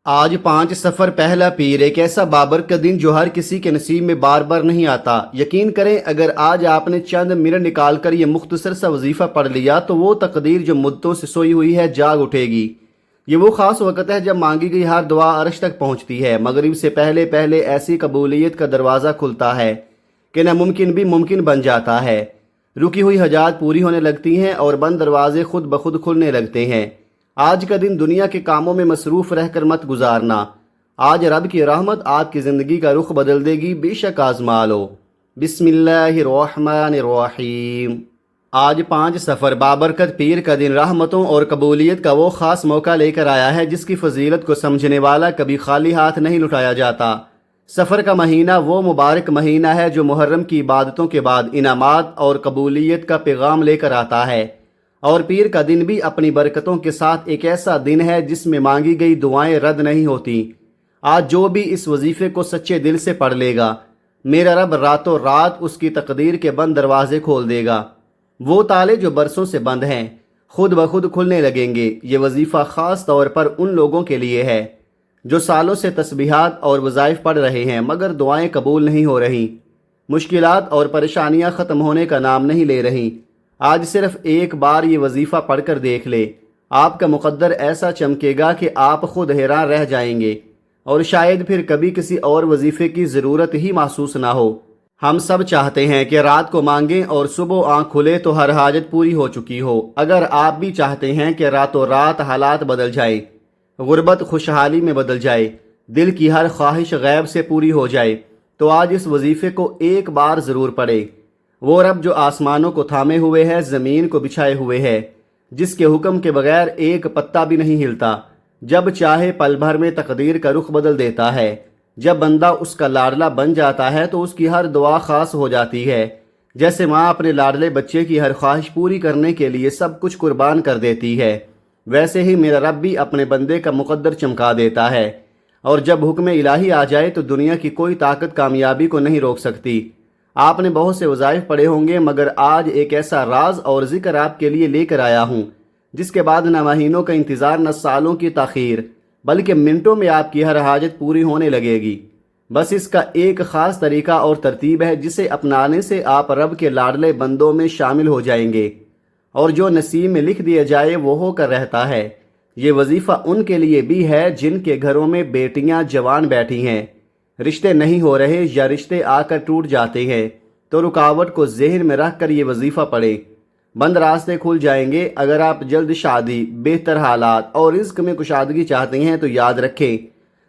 آج 5 سفر پہلا پیر ایک ایسا بابرکت دن جو ہر کسی کے نصیب میں بار بار نہیں آتا۔ یقین کریں اگر آج آپ نے چند منٹ نکال کر یہ مختصر سا وظیفہ پڑھ لیا تو وہ تقدیر جو مدتوں سے سوئی ہوئی ہے جاگ اٹھے گی۔ یہ وہ خاص وقت ہے جب مانگی گئی ہر دعا عرش تک پہنچتی ہے۔ مغرب سے پہلے پہلے ایسی قبولیت کا دروازہ کھلتا ہے کہ ناممکن بھی ممکن بن جاتا ہے۔ رکی ہوئی حاجات پوری ہونے لگتی ہیں اور بند دروازے خود بخود کھلنے لگتے ہیں۔ آج کا دن دنیا کے کاموں میں مصروف رہ کر مت گزارنا۔ آج رب کی رحمت آپ کی زندگی کا رخ بدل دے گی، بے شک آزما لو۔ بسم اللہ الرحمن الرحیم۔ آج 5 سفر بابرکت پیر کا دن رحمتوں اور قبولیت کا وہ خاص موقع لے کر آیا ہے جس کی فضیلت کو سمجھنے والا کبھی خالی ہاتھ نہیں لٹایا جاتا۔ سفر کا مہینہ وہ مبارک مہینہ ہے جو محرم کی عبادتوں کے بعد انعامات اور قبولیت کا پیغام لے کر آتا ہے، اور پیر کا دن بھی اپنی برکتوں کے ساتھ ایک ایسا دن ہے جس میں مانگی گئی دعائیں رد نہیں ہوتی۔ آج جو بھی اس وظیفے کو سچے دل سے پڑھ لے گا، میرا رب راتوں رات اس کی تقدیر کے بند دروازے کھول دے گا۔ وہ تالے جو برسوں سے بند ہیں خود بخود کھلنے لگیں گے۔ یہ وظیفہ خاص طور پر ان لوگوں کے لیے ہے جو سالوں سے تسبیحات اور وظائف پڑھ رہے ہیں مگر دعائیں قبول نہیں ہو رہیں، مشکلات اور پریشانیاں ختم ہونے کا نام نہیں لے رہیں۔ آج صرف ایک بار یہ وظیفہ پڑھ کر دیکھ لے، آپ کا مقدر ایسا چمکے گا کہ آپ خود حیران رہ جائیں گے، اور شاید پھر کبھی کسی اور وظیفے کی ضرورت ہی محسوس نہ ہو۔ ہم سب چاہتے ہیں کہ رات کو مانگیں اور صبح آنکھ کھلے تو ہر حاجت پوری ہو چکی ہو۔ اگر آپ بھی چاہتے ہیں کہ راتوں رات حالات بدل جائیں، غربت خوشحالی میں بدل جائے، دل کی ہر خواہش غیب سے پوری ہو جائے، تو آج اس وظیفے کو ایک بار ضرور پڑھیں۔ وہ رب جو آسمانوں کو تھامے ہوئے ہے، زمین کو بچھائے ہوئے ہے، جس کے حکم کے بغیر ایک پتا بھی نہیں ہلتا، جب چاہے پل بھر میں تقدیر کا رخ بدل دیتا ہے۔ جب بندہ اس کا لاڈلا بن جاتا ہے تو اس کی ہر دعا خاص ہو جاتی ہے۔ جیسے ماں اپنے لاڈلے بچے کی ہر خواہش پوری کرنے کے لیے سب کچھ قربان کر دیتی ہے، ویسے ہی میرا رب بھی اپنے بندے کا مقدر چمکا دیتا ہے، اور جب حکم الہی آ جائے تو دنیا کی کوئی طاقت کامیابی کو نہیں روک سکتی۔ آپ نے بہت سے وظائف پڑھے ہوں گے مگر آج ایک ایسا راز اور ذکر آپ کے لیے لے کر آیا ہوں جس کے بعد نہ مہینوں کا انتظار، نہ سالوں کی تاخیر، بلکہ منٹوں میں آپ کی ہر حاجت پوری ہونے لگے گی۔ بس اس کا ایک خاص طریقہ اور ترتیب ہے جسے اپنانے سے آپ رب کے لاڈلے بندوں میں شامل ہو جائیں گے، اور جو نصیب میں لکھ دیا جائے وہ ہو کر رہتا ہے۔ یہ وظیفہ ان کے لیے بھی ہے جن کے گھروں میں بیٹیاں جوان بیٹھی ہیں، رشتے نہیں ہو رہے یا رشتے آ کر ٹوٹ جاتے ہیں، تو رکاوٹ کو ذہن میں رکھ کر یہ وظیفہ پڑھیں، بند راستے کھل جائیں گے۔ اگر آپ جلد شادی، بہتر حالات اور رزق میں کشادگی چاہتے ہیں تو یاد رکھیں،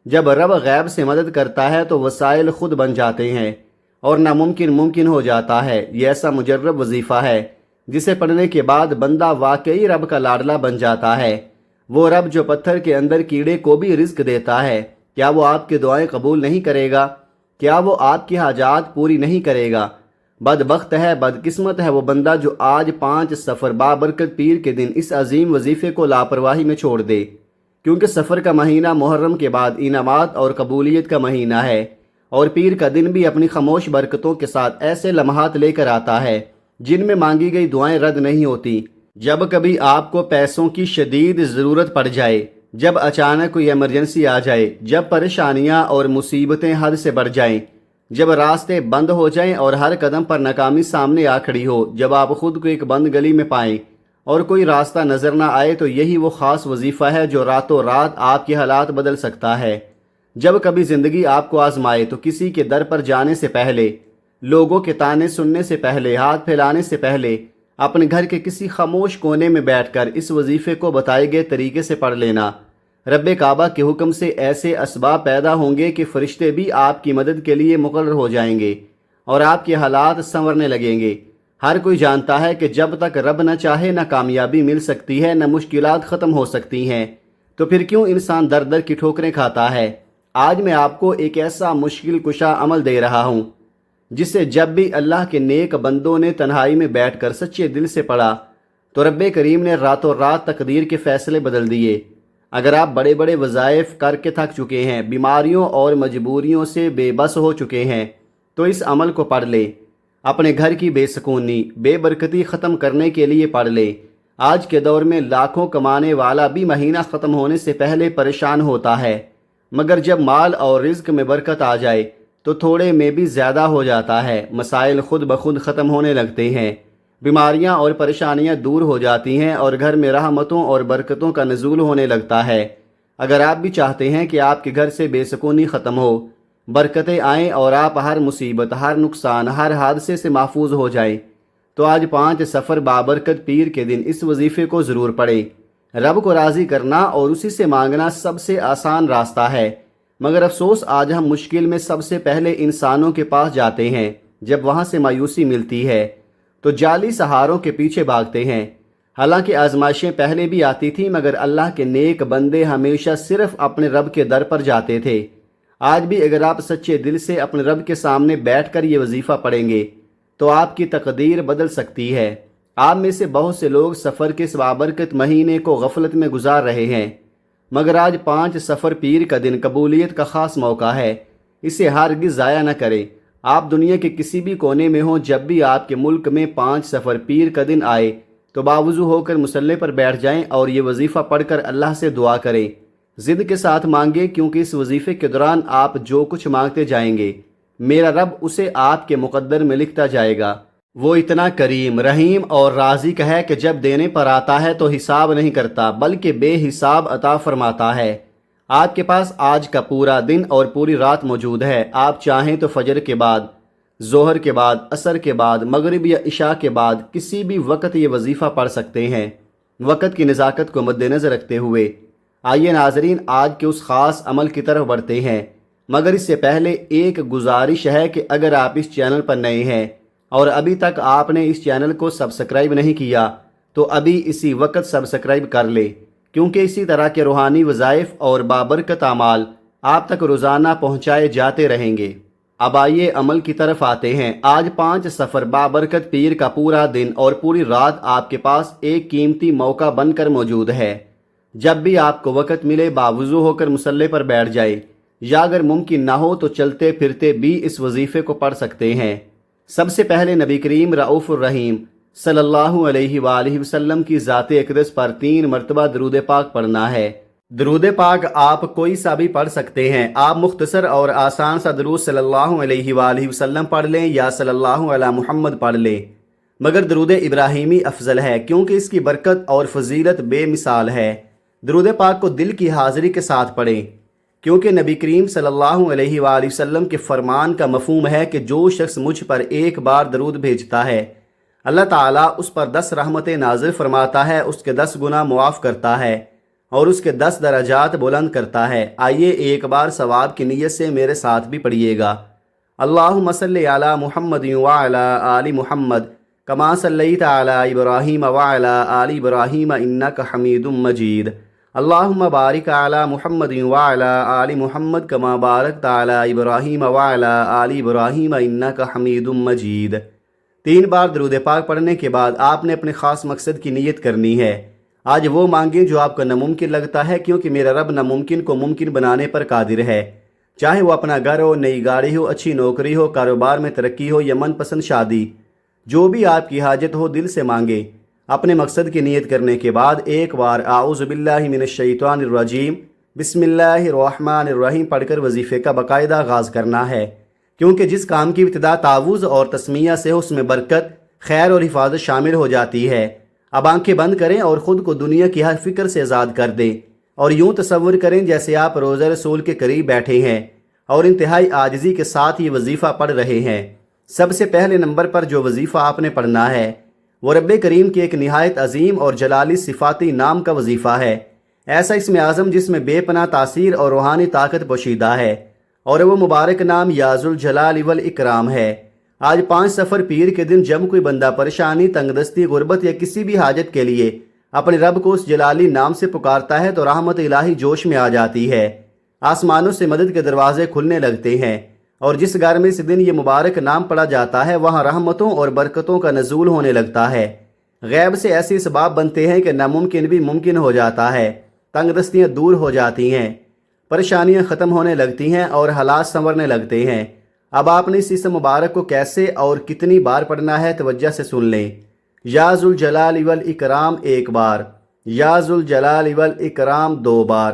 جب رب غیب سے مدد کرتا ہے تو وسائل خود بن جاتے ہیں اور ناممکن ممکن ہو جاتا ہے۔ یہ ایسا مجرب وظیفہ ہے جسے پڑھنے کے بعد بندہ واقعی رب کا لاڈلا بن جاتا ہے۔ وہ رب جو پتھر کے اندر کیڑے کو بھی رزق دیتا ہے، کیا وہ آپ کی دعائیں قبول نہیں کرے گا؟ کیا وہ آپ کی حاجات پوری نہیں کرے گا؟ بدبخت ہے، بدقسمت ہے وہ بندہ جو آج 5 سفر بابرکت پیر کے دن اس عظیم وظیفے کو لاپرواہی میں چھوڑ دے، کیونکہ سفر کا مہینہ محرم کے بعد انعامات اور قبولیت کا مہینہ ہے، اور پیر کا دن بھی اپنی خاموش برکتوں کے ساتھ ایسے لمحات لے کر آتا ہے جن میں مانگی گئی دعائیں رد نہیں ہوتی۔ جب کبھی آپ کو پیسوں کی شدید ضرورت پڑ جائے، جب اچانک کوئی ایمرجنسی آ جائے، جب پریشانیاں اور مصیبتیں حد سے بڑھ جائیں، جب راستے بند ہو جائیں اور ہر قدم پر ناکامی سامنے آ کھڑی ہو، جب آپ خود کو ایک بند گلی میں پائیں اور کوئی راستہ نظر نہ آئے، تو یہی وہ خاص وظیفہ ہے جو راتوں رات آپ کے حالات بدل سکتا ہے۔ جب کبھی زندگی آپ کو آزمائے تو کسی کے در پر جانے سے پہلے، لوگوں کے تانے سننے سے پہلے، ہاتھ پھیلانے سے پہلے، اپنے گھر کے کسی خاموش کونے میں بیٹھ کر اس وظیفے کو بتائے گئے طریقے سے پڑھ لینا۔ رب کعبہ کے حکم سے ایسے اسباب پیدا ہوں گے کہ فرشتے بھی آپ کی مدد کے لیے مقرر ہو جائیں گے اور آپ کے حالات سنورنے لگیں گے۔ ہر کوئی جانتا ہے کہ جب تک رب نہ چاہے نہ کامیابی مل سکتی ہے، نہ مشکلات ختم ہو سکتی ہیں، تو پھر کیوں انسان در در کی ٹھوکریں کھاتا ہے؟ آج میں آپ کو ایک ایسا مشکل کشا عمل دے رہا ہوں جسے جب بھی اللہ کے نیک بندوں نے تنہائی میں بیٹھ کر سچے دل سے پڑھا تو رب کریم نے راتوں رات تقدیر کے فیصلے بدل دیے۔ اگر آپ بڑے بڑے وظائف کر کے تھک چکے ہیں، بیماریوں اور مجبوریوں سے بے بس ہو چکے ہیں، تو اس عمل کو پڑھ لیں۔ اپنے گھر کی بے سکونی، بے برکتی ختم کرنے کے لیے پڑھ لیں۔ آج کے دور میں لاکھوں کمانے والا بھی مہینہ ختم ہونے سے پہلے پریشان ہوتا ہے مگر جب مال اور رزق میں برکت آ جائے تو تھوڑے میں بھی زیادہ ہو جاتا ہے، مسائل خود بخود ختم ہونے لگتے ہیں، بیماریاں اور پریشانیاں دور ہو جاتی ہیں اور گھر میں رحمتوں اور برکتوں کا نزول ہونے لگتا ہے۔ اگر آپ بھی چاہتے ہیں کہ آپ کے گھر سے بے سکونی ختم ہو، برکتیں آئیں اور آپ ہر مصیبت، ہر نقصان، ہر حادثے سے محفوظ ہو جائیں، تو آج 5 سفر بابرکت پیر کے دن اس وظیفے کو ضرور پڑھیں۔ رب کو راضی کرنا اور اسی سے مانگنا سب سے آسان راستہ ہے، مگر افسوس آج ہم مشکل میں سب سے پہلے انسانوں کے پاس جاتے ہیں۔ جب وہاں سے مایوسی ملتی ہے تو جعلی سہاروں کے پیچھے بھاگتے ہیں۔ حالانکہ آزمائشیں پہلے بھی آتی تھیں، مگر اللہ کے نیک بندے ہمیشہ صرف اپنے رب کے در پر جاتے تھے۔ آج بھی اگر آپ سچے دل سے اپنے رب کے سامنے بیٹھ کر یہ وظیفہ پڑھیں گے تو آپ کی تقدیر بدل سکتی ہے۔ آپ میں سے بہت سے لوگ سفر کے اس بابرکت مہینے کو غفلت میں گزار رہے ہیں، مگر آج 5 سفر پیر کا دن قبولیت کا خاص موقع ہے، اسے ہرگز ضائع نہ کریں۔ آپ دنیا کے کسی بھی کونے میں ہوں، جب بھی آپ کے ملک میں 5 سفر پیر کا دن آئے تو باوضو ہو کر مصلی پر بیٹھ جائیں اور یہ وظیفہ پڑھ کر اللہ سے دعا کریں۔ ضد کے ساتھ مانگیں، کیونکہ اس وظیفے کے دوران آپ جو کچھ مانگتے جائیں گے میرا رب اسے آپ کے مقدر میں لکھتا جائے گا۔ وہ اتنا کریم، رحیم اور رازق ہے کہ جب دینے پر آتا ہے تو حساب نہیں کرتا بلکہ بے حساب عطا فرماتا ہے۔ آپ کے پاس آج کا پورا دن اور پوری رات موجود ہے۔ آپ چاہیں تو فجر کے بعد، ظہر کے بعد، عصر کے بعد، مغرب یا عشاء کے بعد کسی بھی وقت یہ وظیفہ پڑھ سکتے ہیں، وقت کی نزاکت کو مد نظر رکھتے ہوئے۔ آئیے ناظرین، آج کے اس خاص عمل کی طرف بڑھتے ہیں، مگر اس سے پہلے ایک گزارش ہے کہ اگر آپ اس چینل پر نئے ہیں اور ابھی تک آپ نے اس چینل کو سبسکرائب نہیں کیا تو ابھی اسی وقت سبسکرائب کر لے، کیونکہ اسی طرح کے روحانی وظائف اور بابرکت اعمال آپ تک روزانہ پہنچائے جاتے رہیں گے۔ اب آئیے عمل کی طرف آتے ہیں۔ آج 5 سفر بابرکت پیر کا پورا دن اور پوری رات آپ کے پاس ایک قیمتی موقع بن کر موجود ہے۔ جب بھی آپ کو وقت ملے باوضو ہو کر مصلی پر بیٹھ جائے، یا اگر ممکن نہ ہو تو چلتے پھرتے بھی اس وظیفے کو پڑھ سکتے ہیں۔ سب سے پہلے نبی کریم رؤوف الرحیم صلی اللہ علیہ وآلہ وسلم کی ذات اقدس پر 3 مرتبہ درود پاک پڑھنا ہے۔ درود پاک آپ کوئی سا بھی پڑھ سکتے ہیں۔ آپ مختصر اور آسان سا درود صلی اللہ علیہ وآلہ وسلم پڑھ لیں یا صلی اللہ علی محمد پڑھ لیں، مگر درود ابراہیمی افضل ہے کیونکہ اس کی برکت اور فضیلت بے مثال ہے۔ درود پاک کو دل کی حاضری کے ساتھ پڑھیں، کیونکہ نبی کریم صلی اللہ علیہ وآلہ وسلم کے فرمان کا مفہوم ہے کہ جو شخص مجھ پر ایک بار درود بھیجتا ہے اللہ تعالیٰ اس پر 10 رحمتیں نازل فرماتا ہے، اس کے 10 گناہ معاف کرتا ہے اور اس کے 10 درجات بلند کرتا ہے۔ آئیے ایک بار ثواب کی نیت سے میرے ساتھ بھی پڑھیے گا۔ اللہم صلی علی محمد وعلی آل محمد کما صلیت علی ابراہیم وعلی آل ابراہیم انک حمید مجید۔ اللہم بارک علی محمد وعلی آل محمد کما بارکت علی ابراہیم وعلی آل ابراہیم انک حمید مجید۔ 3 بار درود پاک پڑھنے کے بعد آپ نے اپنے خاص مقصد کی نیت کرنی ہے۔ آج وہ مانگیں جو آپ کو ناممکن لگتا ہے، کیونکہ میرا رب ناممکن کو ممکن بنانے پر قادر ہے۔ چاہے وہ اپنا گھر ہو، نئی گاڑی ہو، اچھی نوکری ہو، کاروبار میں ترقی ہو یا من پسند شادی، جو بھی آپ کی حاجت ہو دل سے مانگیں۔ اپنے مقصد کی نیت کرنے کے بعد ایک بار اعوذ باللہ من الشیطان الرجیم بسم اللہ الرحمن الرحیم پڑھ کر وظیفے کا باقاعدہ آغاز کرنا ہے، کیونکہ جس کام کی ابتدا تعوذ اور تسمیہ سے ہو اس میں برکت، خیر اور حفاظت شامل ہو جاتی ہے۔ اب آنکھیں بند کریں اور خود کو دنیا کی ہر فکر سے آزاد کر دیں اور یوں تصور کریں جیسے آپ روضہ رسول کے قریب بیٹھے ہیں اور انتہائی عاجزی کے ساتھ یہ وظیفہ پڑھ رہے ہیں۔ سب سے پہلے نمبر پر جو وظیفہ آپ نے پڑھنا ہے وہ رب کریم کی ایک نہایت عظیم اور جلالی صفاتی نام کا وظیفہ ہے، ایسا اسم اعظم جس میں بے پناہ تاثیر اور روحانی طاقت پوشیدہ ہے، اور وہ مبارک نام یا ذوالجلال والاکرام ہے۔ آج 5 سفر پیر کے دن جب کوئی بندہ پریشانی، تنگ دستی، غربت یا کسی بھی حاجت کے لیے اپنے رب کو اس جلالی نام سے پکارتا ہے تو رحمت الہی جوش میں آ جاتی ہے، آسمانوں سے مدد کے دروازے کھلنے لگتے ہیں، اور جس گھر میں اس دن یہ مبارک نام پڑھا جاتا ہے وہاں رحمتوں اور برکتوں کا نزول ہونے لگتا ہے۔ غیب سے ایسے اسباب بنتے ہیں کہ ناممکن بھی ممکن ہو جاتا ہے، تنگ دستیاں دور ہو جاتی ہیں، پریشانیاں ختم ہونے لگتی ہیں اور حالات سنورنے لگتے ہیں۔ اب آپ نے اس اسم مبارک کو کیسے اور کتنی بار پڑھنا ہے توجہ سے سن لیں۔ یا ذوالجلال والاکرام 1 بار، یا ذوالجلال والاکرام 2 بار،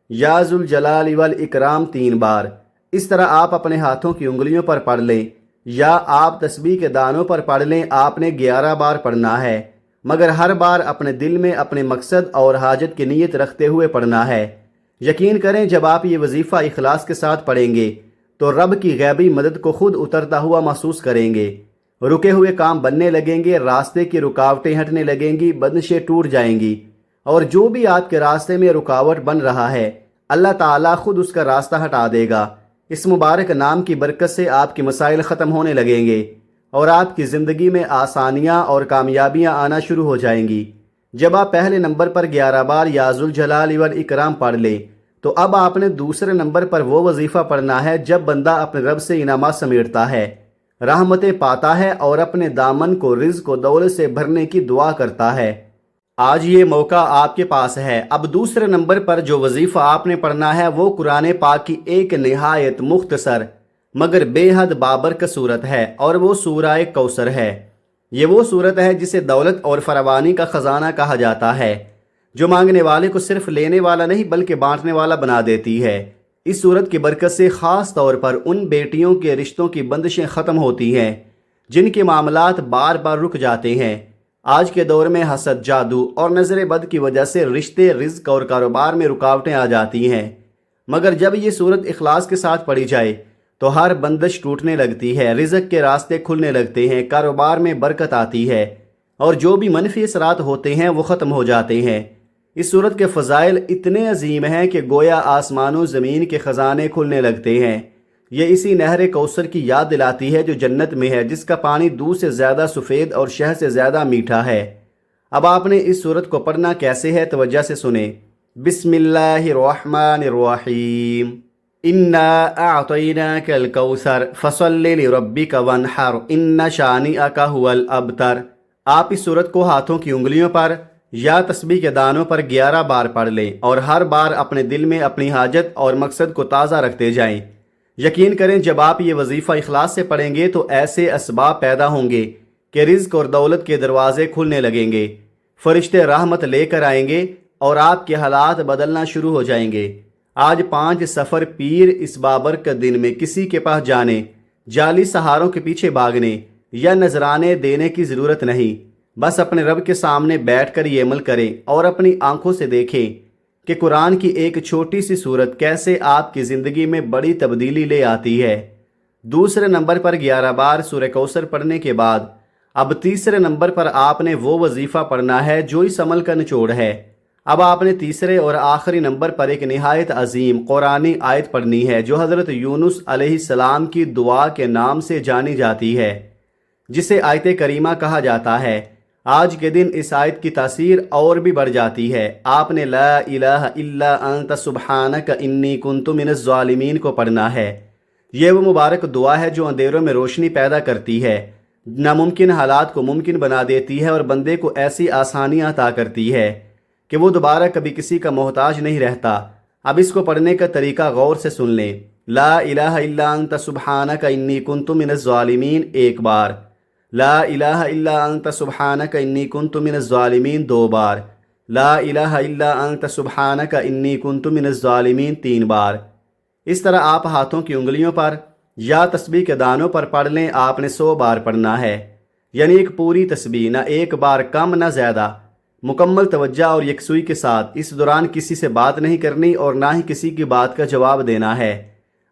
یا ذوالجلال والاکرام 3 بار۔ اس طرح آپ اپنے ہاتھوں کی انگلیوں پر پڑھ لیں، یا آپ تسبیح کے دانوں پر پڑھ لیں۔ آپ نے 11 بار پڑھنا ہے، مگر ہر بار اپنے دل میں اپنے مقصد اور حاجت کی نیت رکھتے ہوئے پڑھنا ہے۔ یقین کریں جب آپ یہ وظیفہ اخلاص کے ساتھ پڑھیں گے تو رب کی غیبی مدد کو خود اترتا ہوا محسوس کریں گے۔ رکے ہوئے کام بننے لگیں گے، راستے کی رکاوٹیں ہٹنے لگیں گی، بندشیں ٹوٹ جائیں گی، اور جو بھی آپ کے راستے میں رکاوٹ بن رہا ہے اللہ تعالیٰ خود اس کا راستہ ہٹا دے گا۔ اس مبارک نام کی برکت سے آپ کے مسائل ختم ہونے لگیں گے اور آپ کی زندگی میں آسانیاں اور کامیابیاں آنا شروع ہو جائیں گی۔ جب آپ پہلے نمبر پر 11 بار یا ذوالجلال والاکرام پڑھ لیں تو اب آپ نے دوسرے نمبر پر وہ وظیفہ پڑھنا ہے جب بندہ اپنے رب سے انعامات سمیٹتا ہے، رحمتیں پاتا ہے اور اپنے دامن کو رزق و دولت سے بھرنے کی دعا کرتا ہے۔ آج یہ موقع آپ کے پاس ہے۔ اب دوسرے نمبر پر جو وظیفہ آپ نے پڑھنا ہے وہ قرآن پاک کی ایک نہایت مختصر مگر بے حد بابرکت صورت ہے، اور وہ سورہ کوثر ہے۔ یہ وہ صورت ہے جسے دولت اور فراوانی کا خزانہ کہا جاتا ہے، جو مانگنے والے کو صرف لینے والا نہیں بلکہ بانٹنے والا بنا دیتی ہے۔ اس صورت کی برکت سے خاص طور پر ان بیٹیوں کے رشتوں کی بندشیں ختم ہوتی ہیں جن کے معاملات بار بار رک جاتے ہیں۔ آج کے دور میں حسد، جادو اور نظر بد کی وجہ سے رشتے، رزق اور کاروبار میں رکاوٹیں آ جاتی ہیں، مگر جب یہ صورت اخلاص کے ساتھ پڑھی جائے تو ہر بندش ٹوٹنے لگتی ہے، رزق کے راستے کھلنے لگتے ہیں، کاروبار میں برکت آتی ہے، اور جو بھی منفی اثرات ہوتے ہیں وہ ختم ہو جاتے ہیں۔ اس صورت کے فضائل اتنے عظیم ہیں کہ گویا آسمان و زمین کے خزانے کھلنے لگتے ہیں۔ یہ اسی نہر کوثر کی یاد دلاتی ہے جو جنت میں ہے، جس کا پانی دودھ سے زیادہ سفید اور شہد سے زیادہ میٹھا ہے۔ اب آپ نے اس صورت کو پڑھنا کیسے ہے توجہ سے سنیں۔ بسم اللہ الرحمن الرحیم، انا اعطیناک الکوثر فصل لربک وانحر ان شانئک ھو الابتر۔ آپ اس صورت کو ہاتھوں کی انگلیوں پر یا تسبیح کے دانوں پر 11 بار پڑھ لیں اور ہر بار اپنے دل میں اپنی حاجت اور مقصد کو تازہ رکھتے جائیں۔ یقین کریں جب آپ یہ وظیفہ اخلاص سے پڑھیں گے تو ایسے اسباب پیدا ہوں گے کہ رزق اور دولت کے دروازے کھلنے لگیں گے، فرشتے رحمت لے کر آئیں گے اور آپ کے حالات بدلنا شروع ہو جائیں گے۔ آج 5 سفر پیر اس بابرکت دن میں کسی کے پاس جانے، جعلی سہاروں کے پیچھے بھاگنے یا نذرانے دینے کی ضرورت نہیں، بس اپنے رب کے سامنے بیٹھ کر یہ عمل کریں اور اپنی آنکھوں سے دیکھیں کہ قرآن کی ایک چھوٹی سی سورت کیسے آپ کی زندگی میں بڑی تبدیلی لے آتی ہے۔ دوسرے نمبر پر 11 بار سورہ کوثر پڑھنے کے بعد اب تیسرے نمبر پر آپ نے وہ وظیفہ پڑھنا ہے جو اس عمل کا نچوڑ ہے۔ اب آپ نے تیسرے اور آخری نمبر پر ایک نہایت عظیم قرآنی آیت پڑھنی ہے جو حضرت یونس علیہ السلام کی دعا کے نام سے جانی جاتی ہے، جسے آیت کریمہ کہا جاتا ہے۔ آج کے دن اس آیت کی تاثیر اور بھی بڑھ جاتی ہے۔ آپ نے لا الہ الا انت سبحانک انی کنت من الظالمین کو پڑھنا ہے۔ یہ وہ مبارک دعا ہے جو اندھیروں میں روشنی پیدا کرتی ہے، ناممکن حالات کو ممکن بنا دیتی ہے اور بندے کو ایسی آسانیاں عطا کرتی ہے کہ وہ دوبارہ کبھی کسی کا محتاج نہیں رہتا۔ اب اس کو پڑھنے کا طریقہ غور سے سن لیں۔ لا الہ الا انت سبحانک انی کنت من الظالمین 1 بار، لا الہ الا انت سبحانک انی کنت من الظالمین 2 بار، لا الہ الا انت سبحانک انی کنت من الظالمین 3 بار۔ اس طرح آپ ہاتھوں کی انگلیوں پر یا تسبیح کے دانوں پر پڑھ لیں۔ آپ نے 100 بار پڑھنا ہے، یعنی ایک پوری تسبیح، نہ ایک بار کم نہ زیادہ، مکمل توجہ اور یکسوئی کے ساتھ۔ اس دوران کسی سے بات نہیں کرنی اور نہ ہی کسی کی بات کا جواب دینا ہے،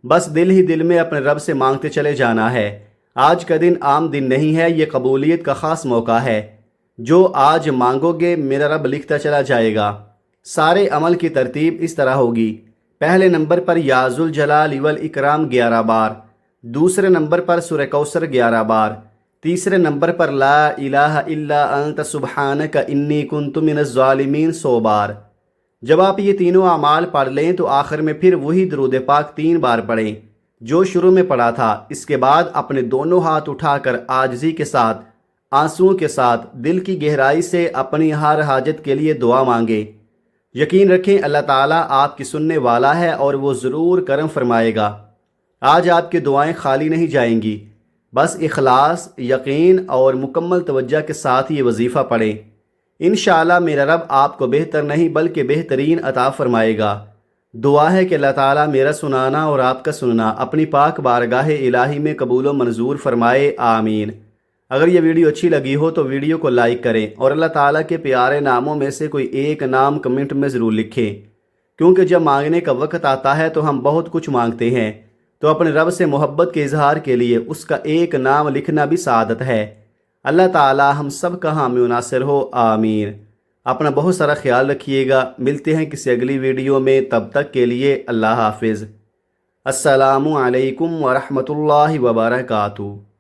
بس دل ہی دل میں اپنے رب سے مانگتے چلے جانا ہے۔ آج کا دن عام دن نہیں ہے، یہ قبولیت کا خاص موقع ہے۔ جو آج مانگو گے میرا رب لکھتا چلا جائے گا۔ سارے عمل کی ترتیب اس طرح ہوگی۔ پہلے نمبر پر یا ذوالجلال والاکرام 11 بار، دوسرے نمبر پر سورہ کوثر 11 بار، تیسرے نمبر پر لا الہ الا انت سبحانک انی کنت من الظالمین 100 بار۔ جب آپ یہ تینوں اعمال پڑھ لیں تو آخر میں پھر وہی درود پاک 3 بار پڑھیں جو شروع میں پڑھا تھا۔ اس کے بعد اپنے دونوں ہاتھ اٹھا کر عاجزی کے ساتھ، آنسوؤں کے ساتھ، دل کی گہرائی سے اپنی ہر حاجت کے لیے دعا مانگیں۔ یقین رکھیں اللہ تعالیٰ آپ کی سننے والا ہے اور وہ ضرور کرم فرمائے گا۔ آج آپ کی دعائیں خالی نہیں جائیں گی، بس اخلاص، یقین اور مکمل توجہ کے ساتھ یہ وظیفہ پڑھیں۔ انشاءاللہ میرا رب آپ کو بہتر نہیں بلکہ بہترین عطا فرمائے گا۔ دعا ہے کہ اللہ تعالیٰ میرا سنانا اور آپ کا سننا اپنی پاک بارگاہ الہی میں قبول و منظور فرمائے، آمین۔ اگر یہ ویڈیو اچھی لگی ہو تو ویڈیو کو لائک کریں اور اللہ تعالیٰ کے پیارے ناموں میں سے کوئی ایک نام کمنٹ میں ضرور لکھیں، کیونکہ جب مانگنے کا وقت آتا ہے تو ہم بہت کچھ مانگتے ہیں، تو اپنے رب سے محبت کے اظہار کے لیے اس کا ایک نام لکھنا بھی سعادت ہے۔ اللہ تعالیٰ ہم سب کا حامی و ناصر ہو، آمین۔ اپنا بہت سارا خیال رکھیے گا، ملتے ہیں کسی اگلی ویڈیو میں، تب تک کے لیے اللہ حافظ۔ السلام علیکم ورحمۃ اللہ وبرکاتہ۔